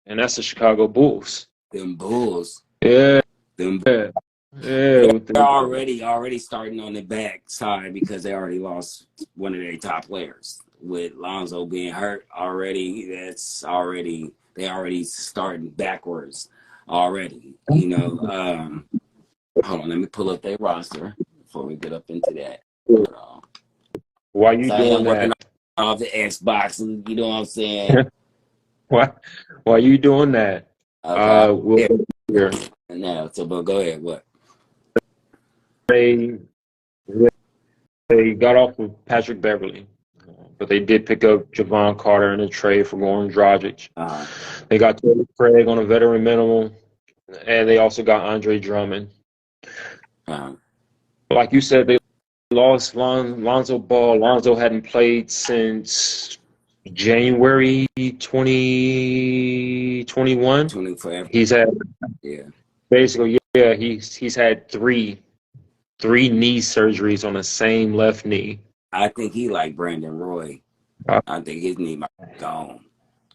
and that's the Chicago Bulls. Them Bulls. Yeah, Them yeah, yeah. They're With already starting on the back side because they already lost one of their top players. With Lonzo being hurt already, they already starting backwards already. Hold on, let me pull up their roster before we get up into that. Hold on. Why you So I doing am that? working off the Xbox, and you know what I'm saying? Why why you doing that? Okay. We'll Yeah. here. Now, so but go ahead. What? They they got off with Patrick Beverly, but they did pick up Javon Carter in a trade for Goran Dragic. Uh, They got Torrey Craig on a veteran minimum, and they also got Andre Drummond. uh, Like you said, they lost Lonzo Ball. Lonzo hadn't played since January 2021. 24. He's had Yeah. basically, yeah, he's had three knee surgeries on the same left knee. I think he like Brandon Roy. I I think his knee might be gone.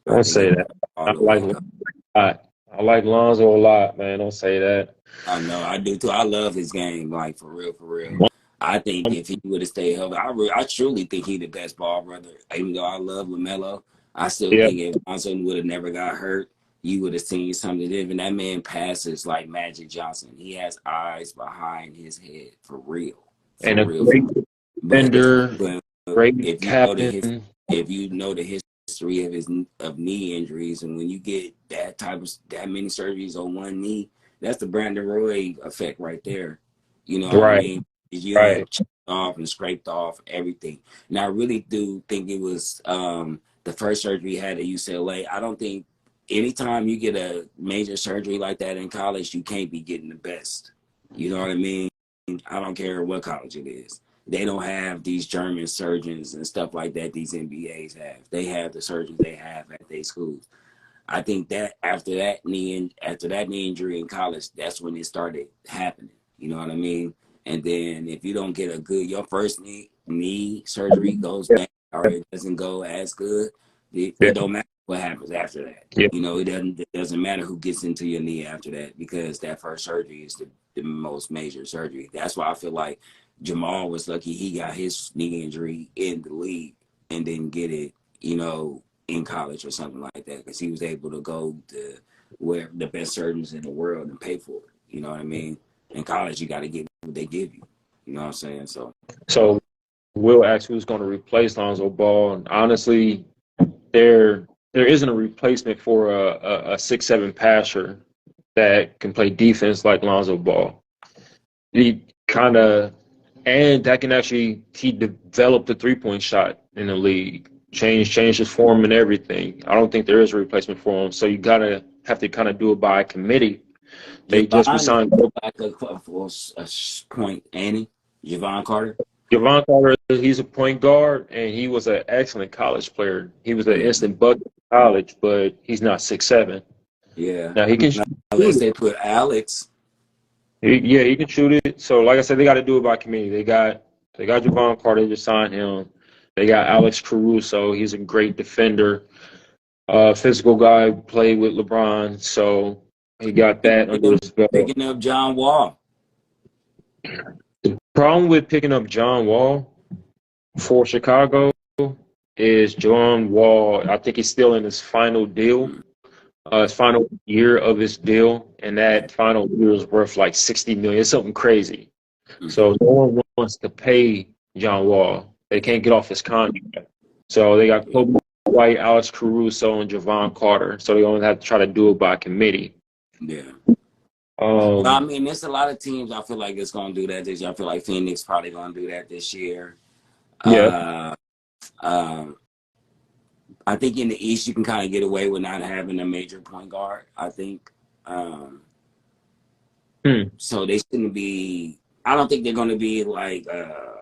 I don't think say he that. all I the like way Lonzo gone. a lot. I like Lonzo a lot, man. Don't say that. I know, I do too. I love his game, like for real, for real. I think if he would have stayed healthy, I truly think he the best ball brother. Even though I love LaMelo, I still Yeah, think if Lonzo would have never got hurt, you would have seen something different. That man passes like Magic Johnson. He has eyes behind his head, for real, for and a real. For great real. But defender, great if you know captain. the history of his of knee injuries, and when you get that many surgeries on one knee, that's the Brandon Roy effect right there. You know what I Right, mean? You right. have chipped off and scraped off everything. And I really do think it was the first surgery he had at UCLA. I don't think anytime you get a major surgery like that in college, you can't be getting the best. You know what I mean? I don't care what college it is. They don't have these German surgeons and stuff like that these NBAs have. They have the surgeons they have at their schools. I think that after that knee injury in college, that's when it started happening. You know what I mean? And then if you don't get your first knee surgery goes bad or it doesn't go as good, Yeah, it don't matter what happens after that. yeah. You know, it doesn't matter who gets into your knee after that, because that first surgery is the most major surgery. That's why I feel like Jamal was lucky he got his knee injury in the league and didn't get it, in college or something like that, because he was able to go to where the best surgeons in the world and pay for it. You know what I mean? In college, you got to get what they give you. You know what I'm saying? So So Will asked who's going to replace Lonzo Ball, and honestly, there isn't a replacement for a 6'7" passer that can play defense like Lonzo Ball. He kind of and that can actually he developed a 3-point shot in the league, changed his form and everything. I don't think there is a replacement for him, so you gotta have to kind of do it by committee. They just Javon is resigned like a point, Annie. Javon Carter. Javon Carter. He's a point guard, and he was an excellent college player. He was an Mm-hmm. instant bucket in college, but he's not 6'7". Yeah. Now he can shoot Unless it. they put Alex. Yeah, he can shoot it. So like I said, they got to do it by committee. They got Javon Carter. They just signed him. They got Alex Caruso. He's a great defender. Physical guy, played with LeBron, so he got that under his belt. Picking up John Wall. Problem with picking up John Wall for Chicago is John Wall. I think he's still in his final deal, his final year of his deal, and that final year is worth like 60 million. It's something crazy. So no one wants to pay John Wall. They can't get off his contract. So they got Kobe White, Alex Caruso, and Javon Carter. So they only have to try to do it by committee. Yeah. Well, I Um, mean, there's a lot of teams I feel like it's going to do that this year. I feel like Phoenix probably going to do that this year. yeah, Uh, um, I think in the East you can kind of get away with not having a major point guard. I think hmm, so. They shouldn't be. I don't think they're going to be like a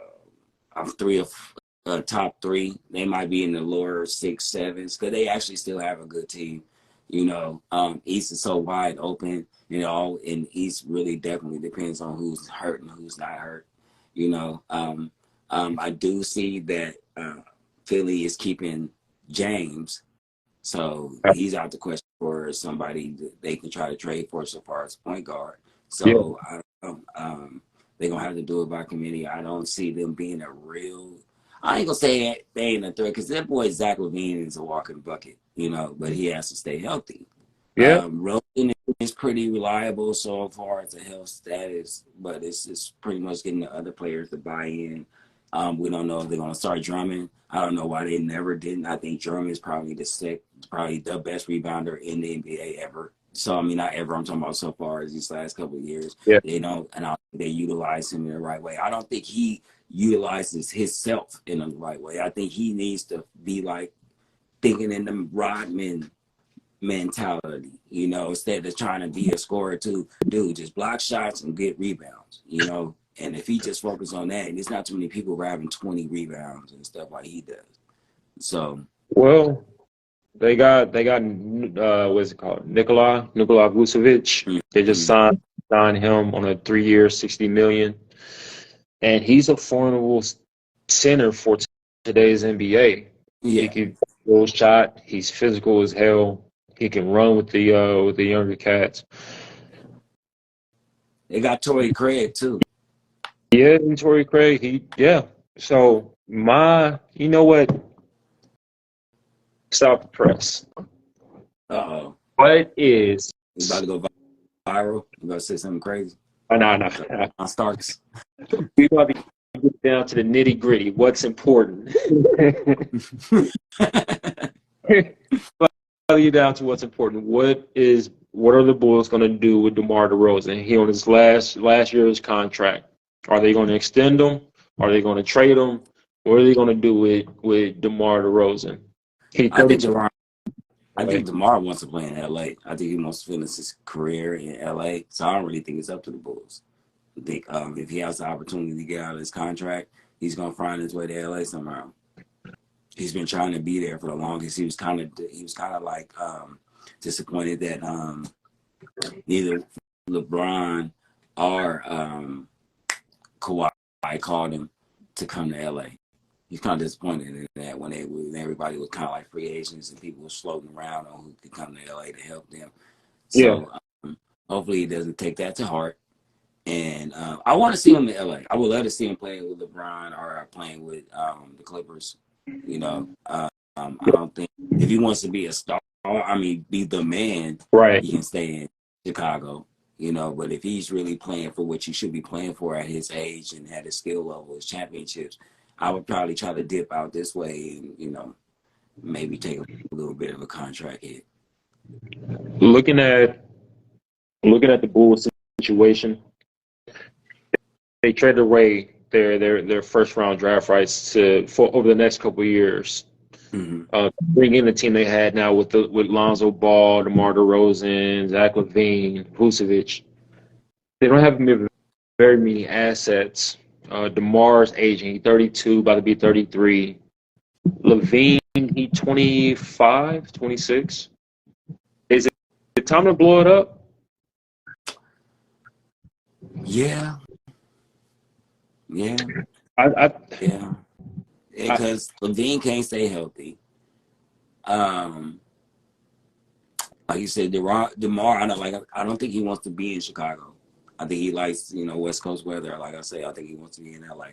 top three. They might be in the lower 6, 7s because they actually still have a good team. East is so wide open. In East really definitely depends on who's hurt and who's not hurt. I do see that Philly is keeping James, so he's out the question for somebody that they can try to trade for so far as point guard. Yeah. So they're gonna have to do it by committee. I don't see them being a real. I ain't gonna say they ain't a threat because that boy Zach LaVine is a walking bucket, you know, but he has to stay healthy. Yeah. Rosen is pretty reliable so far as the health status, but it's pretty much getting the other players to buy in. We don't know if they're gonna start Drummond. I don't know why they never didn't. I think Drummond is probably probably the best rebounder in the NBA ever. So I mean, not ever. I'm talking about so far as these last couple of years. Yeah. They don't, and they utilize him in the right way. I don't think he utilizes himself in the right way. I think he needs to be like thinking in the Rodman mentality, you know, instead of trying to be a scorer too. Dude, just block shots and get rebounds, you know. And if he just focus on that, and there's not too many people grabbing 20 rebounds and stuff like he does. So, well, they got what's it called? Nikola Vucevic. They just signed him on a 3-year, $60 million, and he's a formidable center for today's NBA. yeah, He can throw a shot. He's physical as hell. He can run with the younger cats. they got Torrey Craig too. Yeah, and Torrey Craig. So you know what? Stop the press. Uh-oh. What is? He's about to go viral. You about to say something crazy? No. On Starks. We about to get down to the nitty gritty. What's important? You down to what's important. What are the Bulls going to do with DeMar DeRozan? He on his last year's contract. Are they going to extend him? Are they going to trade him? What are they going to do with DeMar DeRozan? I think DeMar wants to play in LA. I think he wants to finish his career in LA. So I don't really think it's up to the Bulls. I think if he has the opportunity to get out of his contract, he's going to find his way to LA somehow. He's been trying to be there for the longest. He was kind of like disappointed that neither LeBron or Kawhi called him to come to LA. He's kind of disappointed in that when everybody was kind of like free agents and people were floating around on who could come to LA to help them. So hopefully he doesn't take that to heart. And I want to see him in LA. I would love to see him playing with LeBron or playing with the Clippers. You know, I don't think if he wants to be a star, be the man, right, he can stay in Chicago. You know, but if he's really playing for what you should be playing for at his age and at his skill level, his championships, I would probably try to dip out this way and, you know, maybe take a little bit of a contract hit. Looking at the Bulls situation, they traded away their first round draft rights for over the next couple of years. Bring in the team they had now with Lonzo Ball, DeMar DeRozan, Zach LaVine, Vucevic. They don't have very many assets. DeMar's aging, he's 32, about to be 33. LaVine, he's 25, 26. Is it time to blow it up? Yeah. Because LaVine can't stay healthy. Like you said, DeMar, I don't think he wants to be in Chicago. I think he likes, you know, West Coast weather. Like I say, I think he wants to be in LA.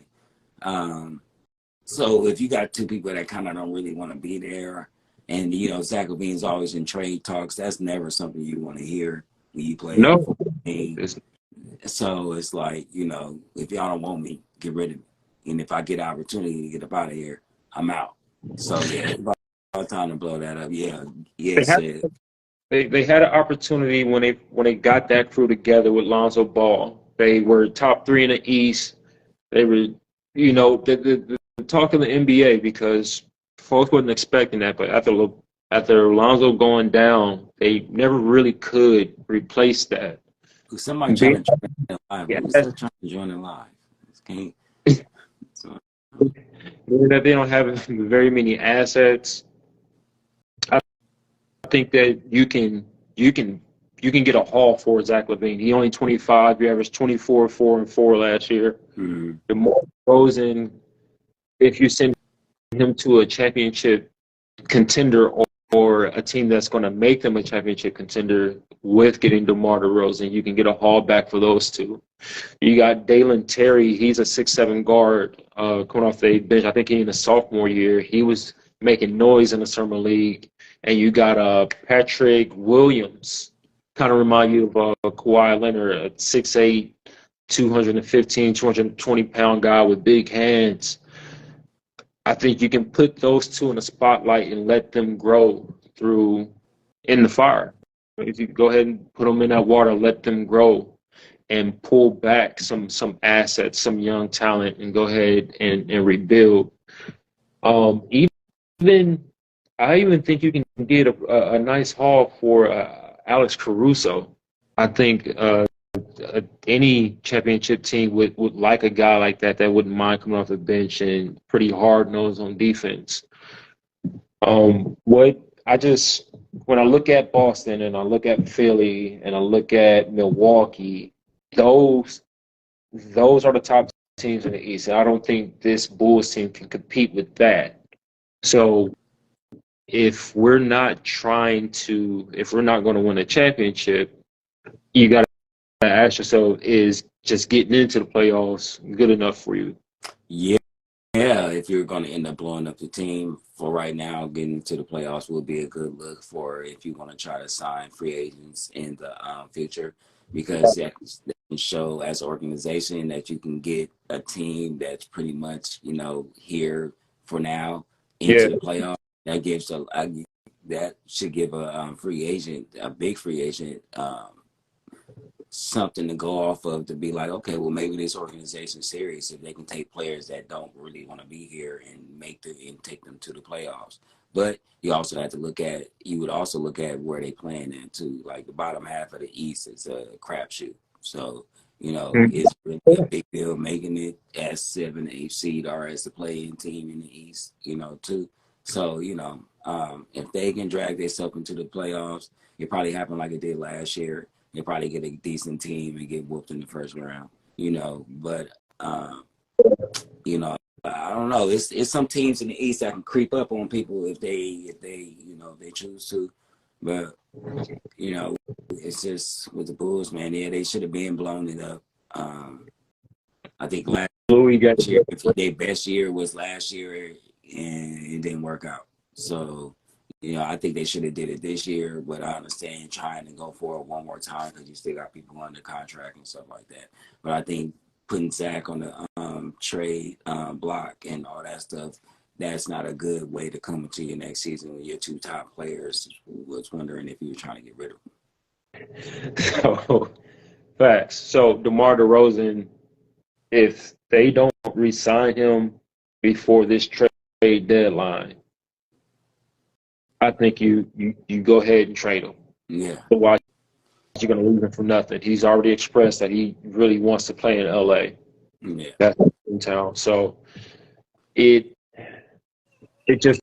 So if you got two people that kind of don't really want to be there, and you know, Zach LaVine's always in trade talks, that's never something you want to hear when you play. No. So it's like, you know, if y'all don't want me, get rid of me. And if I get an opportunity to get up out of here, I'm out. So yeah, it's about time to blow that up. They had an opportunity when they got that crew together with Lonzo Ball. They were top 3 in the East. They were, you know, the talk of the NBA because folks wasn't expecting that. But after Lonzo going down, they never really could replace that. Somebody trying to join it live. Yeah, trying to join it live. Can't. That they don't have very many assets. I think that you can get a haul for Zach LaVine. He only 25. You averaged 24, 4 and 4 last year. The more goes in, if you send him to a championship contender or a team that's going to make them a championship contender with getting DeMar DeRozan. You can get a haul back for those two. You got Dalen Terry. He's a 6'7" guard coming off the bench. I think in the sophomore year, he was making noise in the summer league. And you got Patrick Williams, kind of remind you of Kawhi Leonard, a 6'8", 215, 220-pound guy with big hands. I think you can put those two in the spotlight and let them grow through in the fire. If you go ahead and put them in that water, let them grow and pull back some assets, some young talent, and go ahead and rebuild. Even I even think you can get a nice haul for Alex Caruso. I think any championship team would like a guy like that wouldn't mind coming off the bench and pretty hard nosed on defense. What I just when I look at Boston and I look at Philly and I look at Milwaukee, those are the top teams in the East. And I don't think this Bulls team can compete with that. So if we're not going to win a championship, you got to ask yourself, is just getting into the playoffs good enough for you? Yeah, if you're going to end up blowing up the team for right now, getting to the playoffs will be a good look for if you want to try to sign free agents in the future, because that can show as an organization that you can get a team that's pretty much, here for now into the playoffs. That gives that should give a free agent, a big free agent, something to go off of to be like, okay, well, maybe this organization's serious if they can take players that don't really want to be here and take them to the playoffs. But you would also look at where they playing at too. Like the bottom half of the East is a crapshoot. So, it's really a big deal making it as 7, 8 seed or as the playing team in the East, too. So, if they can drag themselves into the playoffs, it probably happened like it did last year. They probably get a decent team and get whooped in the first round, But, I don't know. It's some teams in the East that can creep up on people if they they choose to. But, it's just with the Bulls, man. Yeah, they should have been blown it up. I think last year, their best year was last year, and it didn't work out. So, I think they should have did it this year, but I understand trying to go for it one more time because you still got people under contract and stuff like that. But I think putting Zach on the trade block and all that stuff, that's not a good way to come into your next season with your two top players. Was wondering if you were trying to get rid of them. So, facts. So DeMar DeRozan, if they don't re-sign him before this trade deadline, I think you go ahead and trade him. Yeah. Otherwise, you're going to lose him for nothing. He's already expressed that he really wants to play in LA. Yeah. That's in town. So it just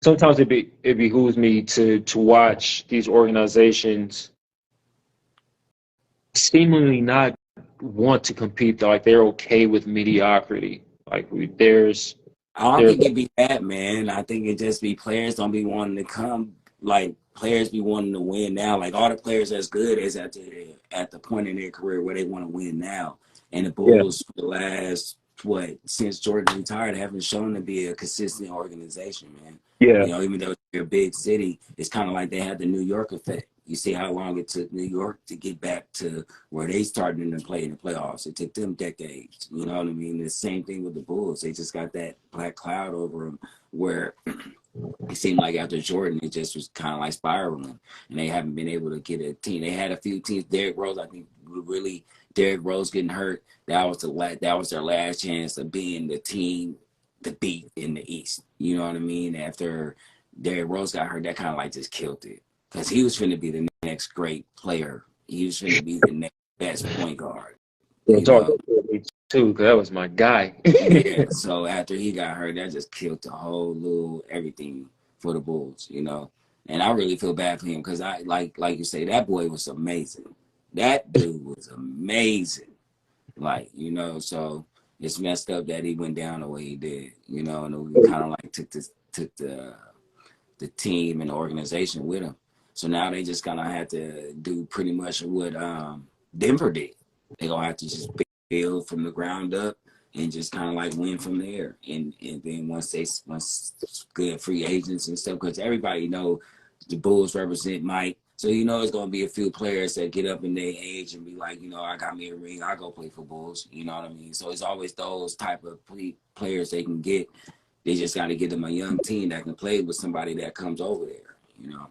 sometimes it behooves me to watch these organizations seemingly not want to compete. Like they're okay with mediocrity. Like I don't think it be that, man. I think it just be players don't be wanting to come. Like players be wanting to win now. Like all the players that's good is at the point in their career where they want to win now. And the Bulls for the last since Jordan retired haven't shown to be a consistent organization, man. Yeah. Even though they're a big city, it's kind of like they had the New York effect. You see how long it took New York to get back to where they started to play in the playoffs. It took them decades. You know what I mean? The same thing with the Bulls. They just got that black cloud over them where it seemed like after Jordan, it just was kind of like spiraling. And they haven't been able to get a team. They had a few teams. Derrick Rose, I think, Derrick Rose getting hurt. That was their last chance of being the team to beat in the East. You know what I mean? After Derrick Rose got hurt, that kind of like just killed it. Because he was going to be the next great player. He was going to be the next best point guard. Too, because that was my guy. Yeah, so after he got hurt, that just killed the whole little everything for the Bulls, And I really feel bad for him because I like you say, that boy was amazing. That dude was amazing. So it's messed up that he went down the way he did, and we kind of like took the team and the organization with them. So now they just gonna have to do pretty much what Denver did. They're gonna have to just build from the ground up and just kind of like win from there. And then once good free agents and stuff, because everybody know the Bulls represent Mike. So you know it's gonna be a few players that get up in their age and be like, you know, I got me a ring, I go play for Bulls. You know what I mean? So it's always those type of players they can get. They just got to get them a young team that can play with somebody that comes over there. You know.